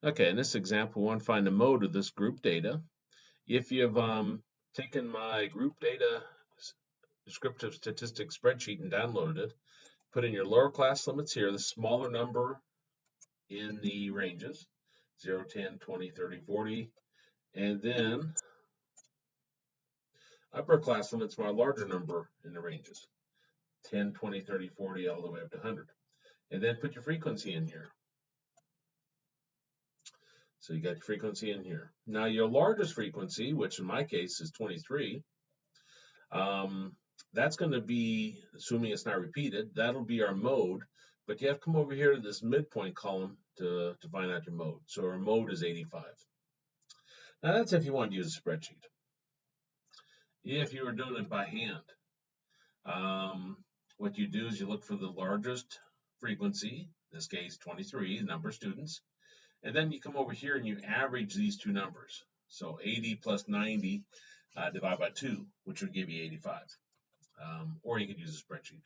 Okay, in this example, we want to find the mode of this group data. If you've taken my group data descriptive statistics spreadsheet and downloaded it, put in your lower class limits here, the smaller number in the ranges, 0, 10, 20, 30, 40, and then upper class limits for a larger number in the ranges, 10, 20, 30, 40, all the way up to 100. And then put your frequency in here. So you got your frequency in here. Now your largest frequency, which in my case is 23, that's going to be, assuming it's not repeated, that'll be our mode. But you have to come over here to this midpoint column to find out your mode. So our mode is 85. Now that's if you want to use a spreadsheet. If you were doing it by hand, what you do is you look for the largest frequency, in this case 23, the number of students, and then you come over here and you average these two numbers. So 80 plus 90 divided by 2, which would give you 85. Or you could use a spreadsheet.